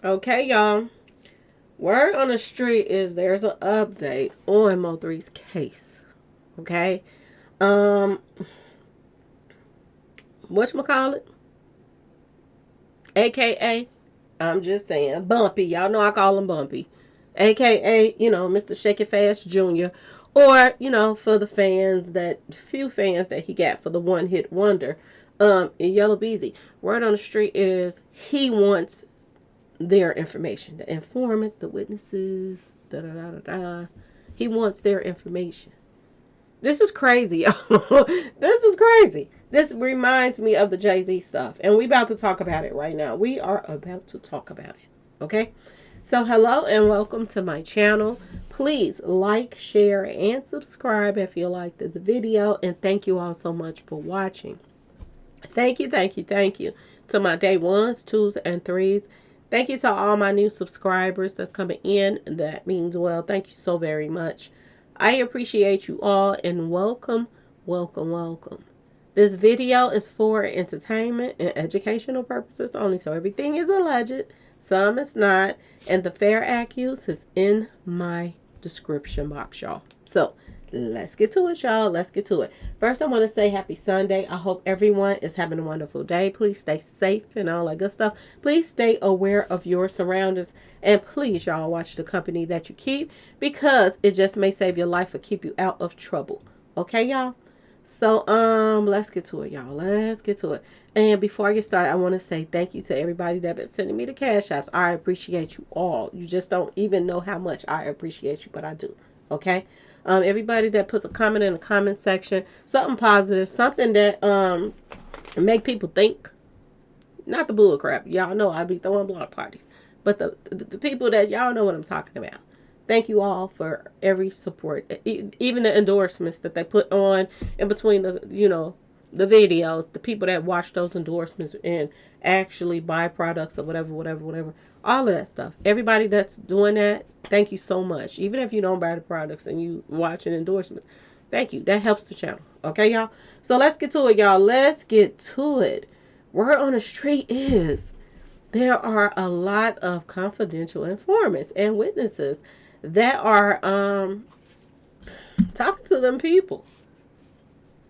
Okay, y'all. Word on the street is there's an update on Mo3's case. Okay. Um, whatchamacallit? AKA, I'm just saying, Bumpy. Y'all know I call him Bumpy. AKA, Mr. Shake It Fast Jr. Or, for the fans few fans that he got for the one hit wonder, Yella Beezy. Word on the street is he wants their information. The informants, the witnesses, da da da da da. He wants their information. This is crazy, y'all. This is crazy. This reminds me of the Jay-Z stuff. And we about to talk about it right now. We are about to talk about it. Okay? So hello and welcome to my channel. Please like, share, and subscribe if you like this video. And thank you all so much for watching. Thank you, thank you, thank you to my day ones, twos, and threes. Thank you to all my new subscribers that's coming in. That means well. Thank you so very much. I appreciate you all and welcome, welcome, welcome. This video is for entertainment and educational purposes only, so everything is alleged, some is not, and the fair accuse is in my description box, y'all. So let's get to it, y'all. Let's get to it. First, I want to say happy Sunday. I hope everyone is having a wonderful day. Please stay safe and all that good stuff. Please stay aware of your surroundings. And please, y'all, watch the company that you keep because it just may save your life or keep you out of trouble. Okay, y'all? So, let's get to it, y'all. Let's get to it. And before I get started, I want to say thank you to everybody that been sending me the cash apps. I appreciate you all. You just don't even know how much I appreciate you, but I do. Okay? Everybody that puts a comment in the comment section, something positive, something that make people think. Not the bull crap. Y'all know I be throwing block parties. But the people that y'all know what I'm talking about. Thank you all for every support. Even the endorsements that they put on in between the videos, the people that watch those endorsements and actually buy products or whatever. All of that stuff. Everybody that's doing that, thank you so much. Even if you don't buy the products and you watch an endorsement, thank you. That helps the channel. Okay, y'all? So let's get to it, y'all. Let's get to it. Word on the street is there are a lot of confidential informants and witnesses that are talking to them people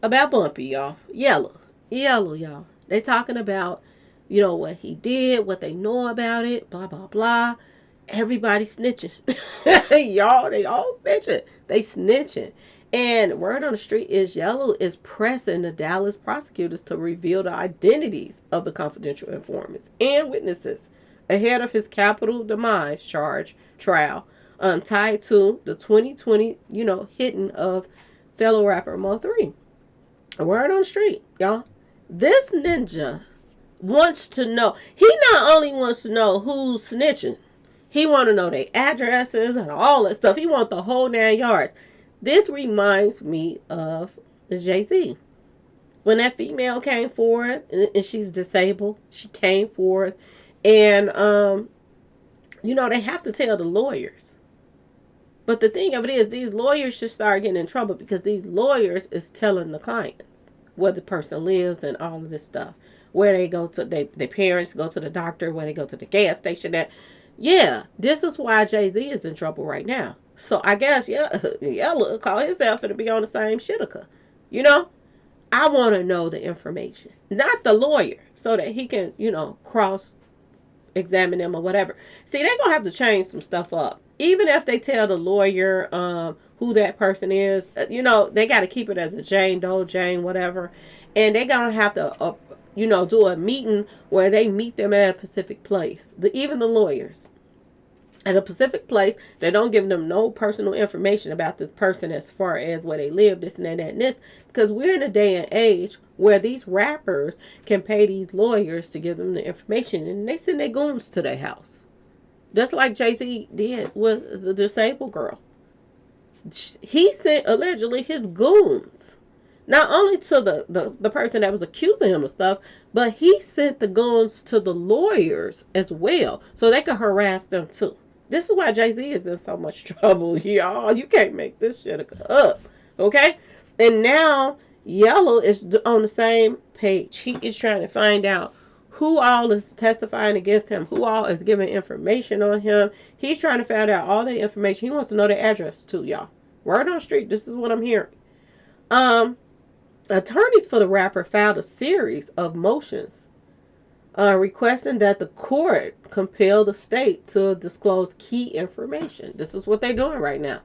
about Bumpy, y'all. Yella, y'all. They talking about, what he did, what they know about it, blah, blah, blah. Everybody snitching. Y'all, they all snitching. They snitching. And word on the street is Yella is pressing the Dallas prosecutors to reveal the identities of the confidential informants and witnesses ahead of his capital demise trial tied to the 2020, hitting of fellow rapper Mo3. Word on the street, y'all. This ninja wants to know. He not only wants to know who's snitching, he want to know their addresses and all that stuff. He want the whole 9 yards. This reminds me of the Jay-Z. When that female came forward, and she's disabled, she came forward, and they have to tell the lawyers. But the thing of it is, these lawyers should start getting in trouble because these lawyers is telling the clients where the person lives and all of this stuff. Where they go to, their parents go to the doctor, where they go to the gas station. Yeah, this is why Jay-Z is in trouble right now. So I guess, Yella call himself to be on the same shitica. I want to know the information, not the lawyer, so that he can, cross examine them or whatever. See, they're gonna have to change some stuff up. Even if they tell the lawyer who that person is, they got to keep it as a Jane Doe, Jane, whatever. And they're gonna have to, do a meeting where they meet them at a specific place. Even the lawyers. At a specific place, they don't give them no personal information about this person as far as where they live, this and that and this. Because we're in a day and age where these rappers can pay these lawyers to give them the information. And they send their goons to their house. Just like Jay-Z did with the disabled girl. He sent, allegedly, his goons. Not only to the person that was accusing him of stuff, but he sent the goons to the lawyers as well. So they could harass them too. This is why Jay-Z is in so much trouble, y'all. You can't make this shit up. Okay? And now, Yella is on the same page. He is trying to find out who all is testifying against him, who all is giving information on him. He's trying to find out all the information. He wants to know the address too, y'all. Word on the street, this is what I'm hearing. Attorneys for the rapper filed a series of motions requesting that the court compel the state to disclose key information. This is what they're doing right now.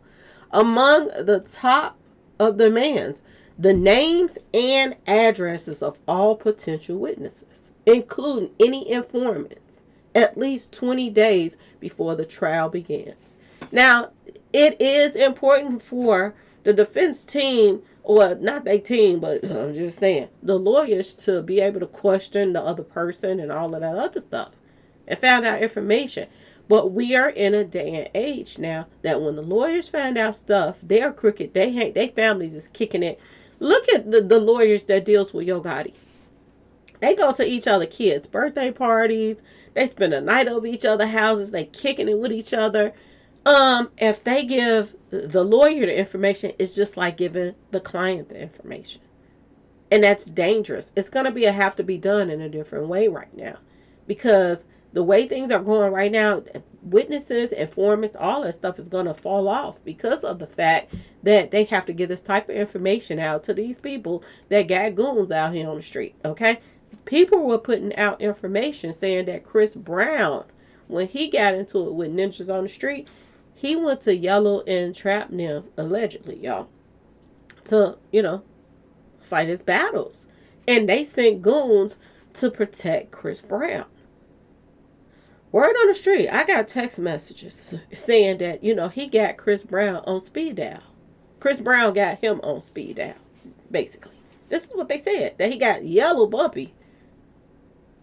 Among the top of demands, the names and addresses of all potential witnesses, including any informants, at least 20 days before the trial begins. Now, it is important for the defense team, or not their team, but I'm just saying, the lawyers to be able to question the other person and all of that other stuff and find out information. But we are in a day and age now that when the lawyers find out stuff, they're crooked. Their families is kicking it. Look at the lawyers that deals with Yo Gotti. They go to each other kids' birthday parties. They spend a night over each other's houses. They kicking it with each other. If they give the lawyer the information, it's just like giving the client the information. And that's dangerous. It's going to have to be done in a different way right now. Because the way things are going right now, witnesses, informants, all that stuff is going to fall off because of the fact that they have to give this type of information out to these people that got goons out here on the street. Okay? People were putting out information saying that Chris Brown, when he got into it with ninjas on the street, he went to Yella and trapped them, allegedly, y'all, to, fight his battles. And they sent goons to protect Chris Brown. Word on the street, I got text messages saying that, he got Chris Brown on speed dial. Chris Brown got him on speed dial, basically. This is what they said, that he got Yellow Bumpy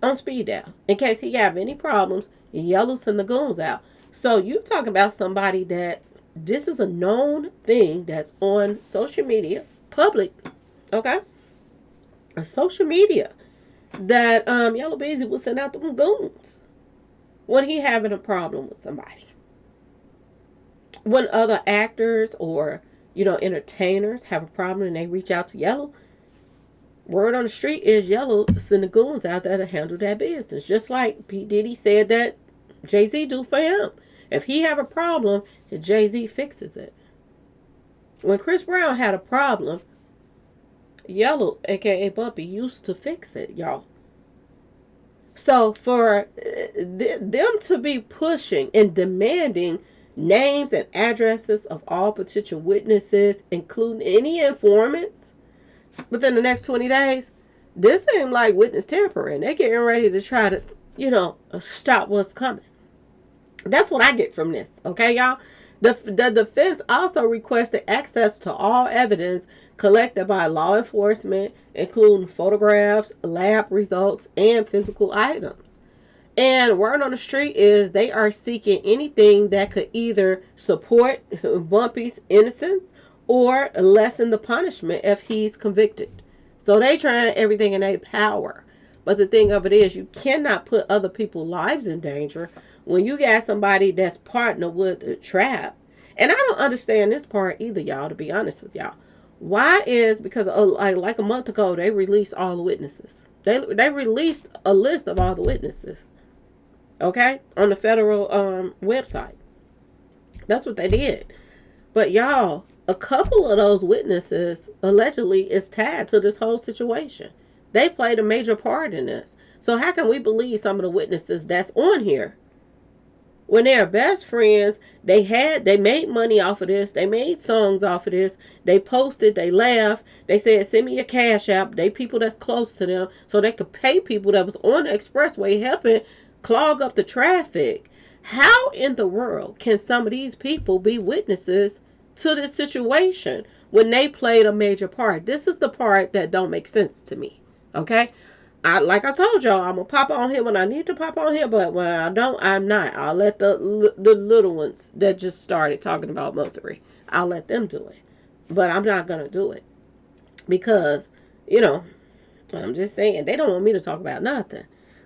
on speed dial. In case he have any problems, Yellow send the goons out. So you talk about somebody that this is a known thing that's on social media, public, okay? Social media, that Yellow Beezy will send out them goons when he having a problem with somebody. When other actors or, entertainers have a problem and they reach out to Yellow, word on the street is Yellow send the goons out there to handle that business. Just like P. Diddy said that Jay-Z do for him. If he have a problem, Jay-Z fixes it. When Chris Brown had a problem, Yellow, aka Bumpy, used to fix it, y'all. So for them to be pushing and demanding names and addresses of all potential witnesses, including any informants, within the next 20 days, this seems like witness tampering. They're getting ready to try to, stop what's coming. That's what I get from this. Okay, y'all? The defense also requested access to all evidence collected by law enforcement, including photographs, lab results, and physical items. And word on the street is they are seeking anything that could either support Bumpy's innocence or lessen the punishment if he's convicted. So they trying everything in their power. But the thing of it is, you cannot put other people's lives in danger when you got somebody that's partnered with a trap. And I don't understand this part either, y'all, to be honest with y'all. Why is, because like a month ago, they released all the witnesses. They released a list of all the witnesses. Okay? On the federal website. That's what they did. But y'all, a couple of those witnesses allegedly is tied to this whole situation. They played a major part in this. So how can we believe some of the witnesses that's on here? When they're best friends, they made money off of this. They made songs off of this. They posted, they laughed. They said, send me your cash app. They people that's close to them so they could pay people that was on the expressway helping clog up the traffic. How in the world can some of these people be witnesses to this situation when they played a major part? This is the part that don't make sense to me. Okay? Like I told y'all, I'm going to pop on here when I need to pop on here, but when I don't, I'm not. I'll let the little ones that just started talking about Mo3, I'll let them do it. But I'm not going to do it because, I'm just saying, they don't want me to talk about nothing.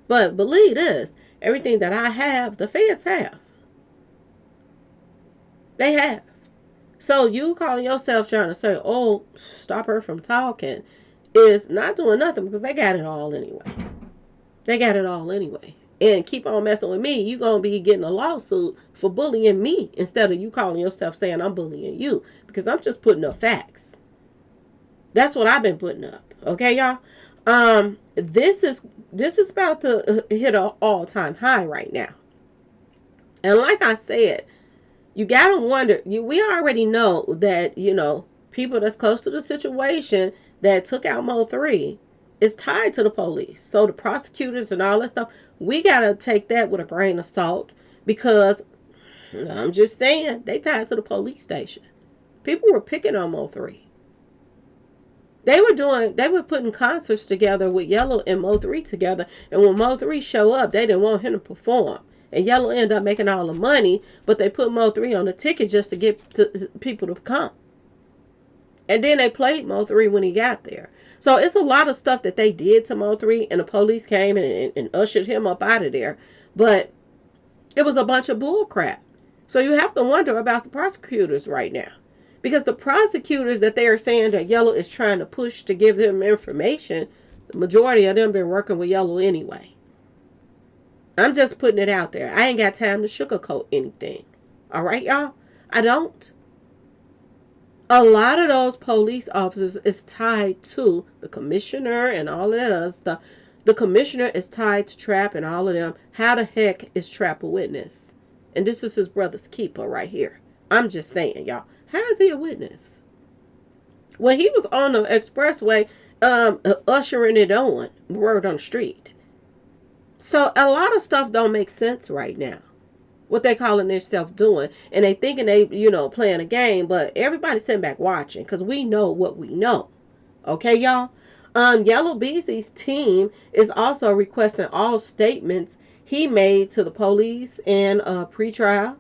But believe this, everything that I have, the feds have. They have. So you calling yourself trying to say, oh, stop her from talking, is not doing nothing because they got it all anyway. They got it all anyway. And keep on messing with me, you going to be getting a lawsuit for bullying me instead of you calling yourself saying I'm bullying you, because I'm just putting up facts. That's what I've been putting up. Okay, y'all? This is about to hit an all-time high right now. And like I said, you got to wonder, we already know that, people that's close to the situation that took out Mo3 is tied to the police. So the prosecutors and all that stuff, we got to take that with a grain of salt, because I'm just saying, they tied to the police station. People were picking on Mo3. They were putting concerts together with Yella and Mo3 together. And when Mo3 show up, they didn't want him to perform. And Yella ended up making all the money, but they put Mo3 on the ticket just to get people to come. And then they played Mo3 when he got there. So it's a lot of stuff that they did to Mo3, and the police came and ushered him up out of there. But it was a bunch of bull crap. So you have to wonder about the prosecutors right now. Because the prosecutors that they are saying that Yella is trying to push to give them information, the majority of them been working with Yella anyway. I'm just putting it out there. I ain't got time to sugarcoat anything. All right, y'all? I don't. A lot of those police officers is tied to the commissioner and all of that other stuff. The commissioner is tied to Trap and all of them. How the heck is Trap a witness? And this is his brother's keeper right here. I'm just saying, y'all. How is he a witness? When he was on the expressway, ushering it on, word on the street. So a lot of stuff don't make sense right now. What they calling themselves doing. And they thinking they, playing a game, but everybody's sitting back watching, because we know what we know. Okay, y'all? Yellow Beezy's team is also requesting all statements he made to the police in a pretrial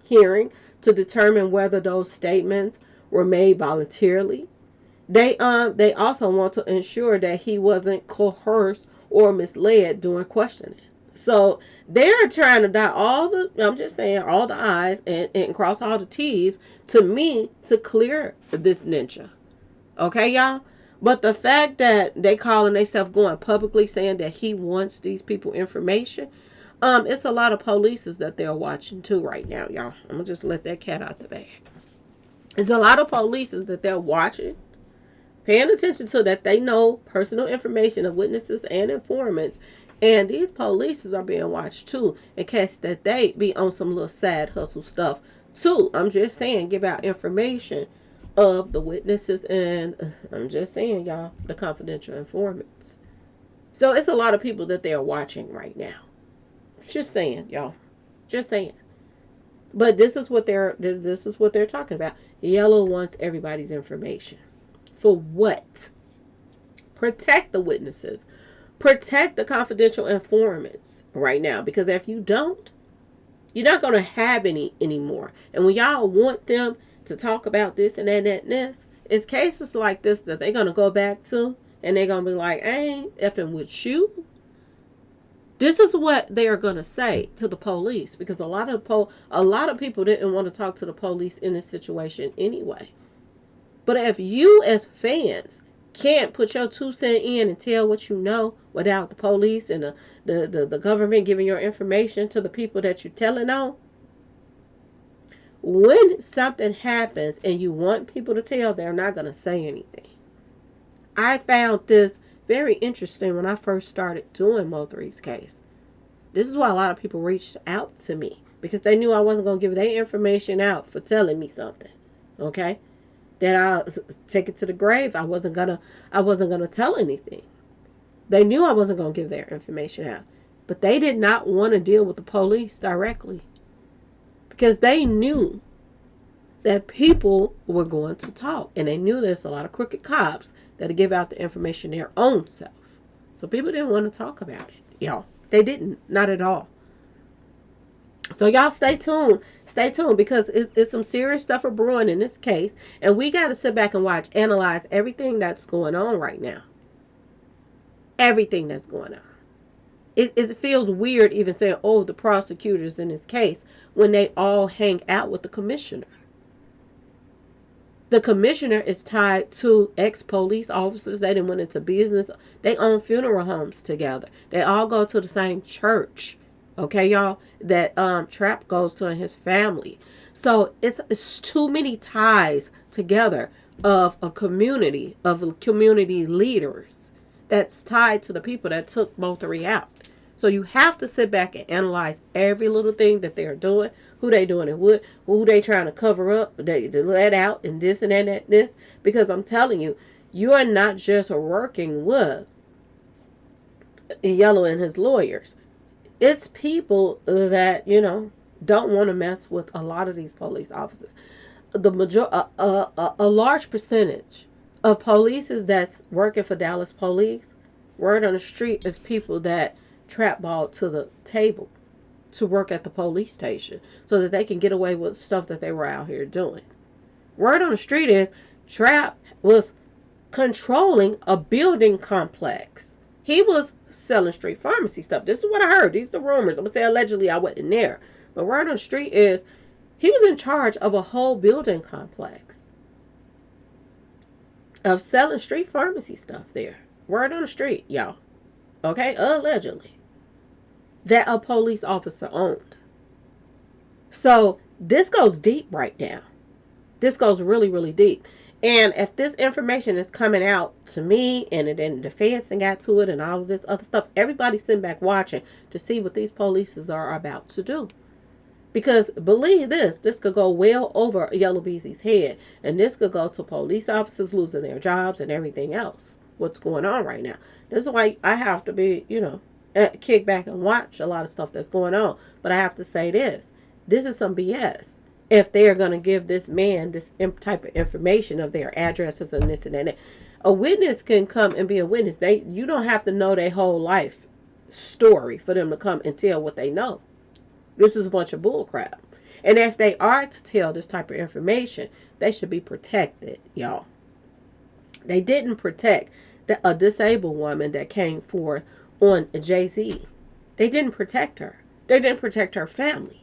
hearing to determine whether those statements were made voluntarily. They also want to ensure that he wasn't coerced or misled during questioning. So they're trying to dot all the I's and cross all the T's to clear this ninja. Okay, y'all? But the fact that they calling themselves going publicly saying that he wants these people information, it's a lot of polices that they're watching too right now, y'all. I'm gonna just let that cat out the bag. It's a lot of polices that they're watching, paying attention to, that they know personal information of witnesses and informants. And these polices are being watched too, in case that they be on some little side hustle stuff too. I'm just saying, give out information of the witnesses, and I'm just saying, y'all, the confidential informants. So it's a lot of people that they're watching right now. Just saying, y'all. Just saying. But this is what they're talking about. Yellow wants everybody's information. For what? Protect the witnesses. Protect the confidential informants right now. Because if you don't, you're not going to have any anymore. And when y'all want them to talk about this and that and this, it's cases like this that they're going to go back to. And they're going to be like, I ain't effing with you. This is what they are going to say to the police, because a lot of people didn't want to talk to the police in this situation anyway. But if you as fans can't put your 2 cents in and tell what you know without the police and the government giving your information to the people that you're telling on, when something happens and you want people to tell, they're not going to say anything. I found this very interesting when I first started doing Mo3's case. This is why a lot of people reached out to me, because they knew I wasn't going to give their information out for telling me something. Okay? That I'll take it to the grave. I wasn't gonna tell anything. They knew I wasn't going to give their information out. But they did not want to deal with the police directly, because they knew that people were going to talk, and they knew there's a lot of crooked cops that give out the information their own self. So people didn't want to talk about it, y'all. They didn't, not at all. So y'all stay tuned, because it's some serious stuff are brewing in this case, and we got to sit back and analyze everything that's going on right now. Everything that's going on. It feels weird even saying, oh, the prosecutors in this case, when they all hang out with the commissioner. The commissioner is tied to ex-police officers. They done went into business. They own funeral homes together. They all go to the same church. Okay, y'all? That Trap goes to and his family. So it's too many ties together of a community, of community leaders that's tied to the people that took Mo3 out. So you have to sit back and analyze every little thing that they're doing, who they doing it with, who they trying to cover up, they let out, and this and that and this. Because I'm telling you, you are not just working with Yella and his lawyers. It's people that, don't want to mess with a lot of these police officers. A large percentage of police that's working for Dallas police, word on the street, is people that trap ball to the table to work at the police station so that they can get away with stuff that they were out here doing. Word on the street is Trap was controlling a building complex. He was selling street pharmacy stuff. This is what I heard. These are the rumors. I'm going to say allegedly, I wasn't there. But word on the street is he was in charge of a whole building complex of selling street pharmacy stuff there. Word on the street, y'all. Okay? Allegedly. That a police officer owned. So this goes deep right now. This goes really, really deep. And if this information is coming out to me and then the feds and got to it and all of this other stuff, everybody's sitting back watching to see what these polices are about to do. Because believe this could go well over Yella Beezy's head. And this could go to police officers losing their jobs and everything else. What's going on right now. This is why I have to be, kick back and watch a lot of stuff that's going on. But I have to say this. This is some BS. If they are going to give this man this type of information of their addresses and this and that. A witness can come and be a witness. You don't have to know their whole life story for them to come and tell what they know. This is a bunch of bull crap. And if they are to tell this type of information, they should be protected, y'all. They didn't protect a disabled woman that came forth on Jay-Z. They didn't protect her. They didn't protect her family.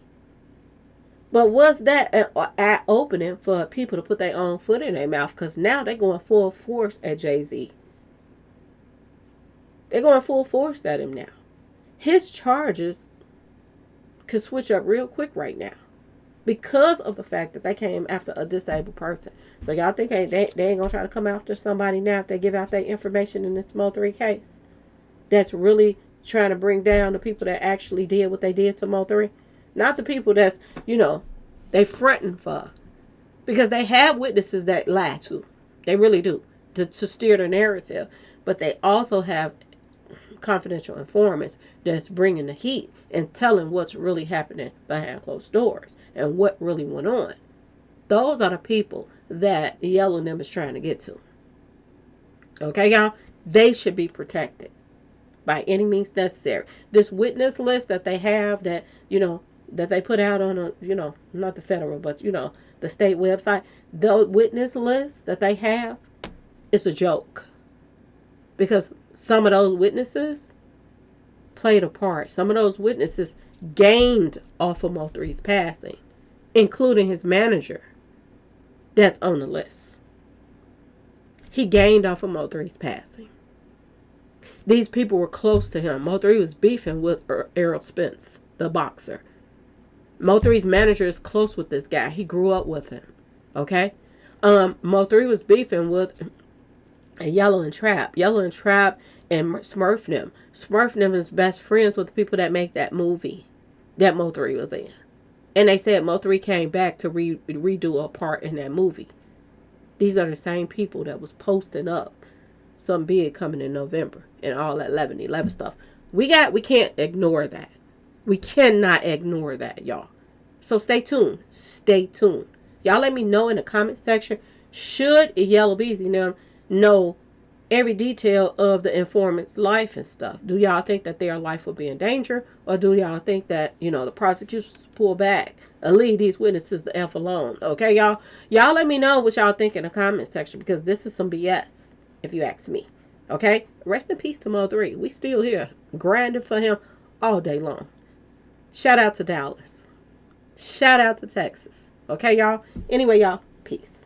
But was that an opening for people to put their own foot in their mouth? Because now they're going full force at Jay-Z. They're going full force at him now. His charges could switch up real quick right now. Because of the fact that they came after a disabled person. So y'all think they ain't going to try to come after somebody now if they give out their information in this Mo3 case? That's really trying to bring down the people that actually did what they did to Mo3? Not the people that's, they fronting for. Because they have witnesses that lie too. They really do. To steer the narrative. But they also have confidential informants that's bringing the heat and telling what's really happening behind closed doors and what really went on. Those are the people that Yella and them is trying to get to. Okay, y'all? They should be protected by any means necessary. This witness list that they have that, that they put out on not the federal, but, the state website, the witness list that they have is a joke. Because some of those witnesses played a part. Some of those witnesses gained off of Mo3's passing, including his manager that's on the list. He gained off of Mo3's passing. These people were close to him. Mo3 was beefing with Errol Spence, the boxer. Mo3's manager is close with this guy. He grew up with him. Okay? Mo3 was beefing with Yella and Trap. Yella and Trap and Smurf them. Smurf them is best friends with the people that make that movie that Mo3 was in. And they said Mo3 came back to redo a part in that movie. These are the same people that was posting up some big coming in November and all that 11/11 stuff. We can't ignore that. We cannot ignore that, y'all. So stay tuned. Stay tuned. Y'all let me know in the comment section. Should Yella Beezy now know every detail of the informant's life and stuff? Do y'all think that their life will be in danger? Or do y'all think that, the prosecutors pull back and leave these witnesses the F alone? Okay, y'all? Y'all let me know what y'all think in the comment section, because this is some BS, if you ask me. Okay? Rest in peace to Mo3. We still here, grinding for him all day long. Shout out to Dallas. Shout out to Texas. Okay, y'all? Anyway, y'all, peace.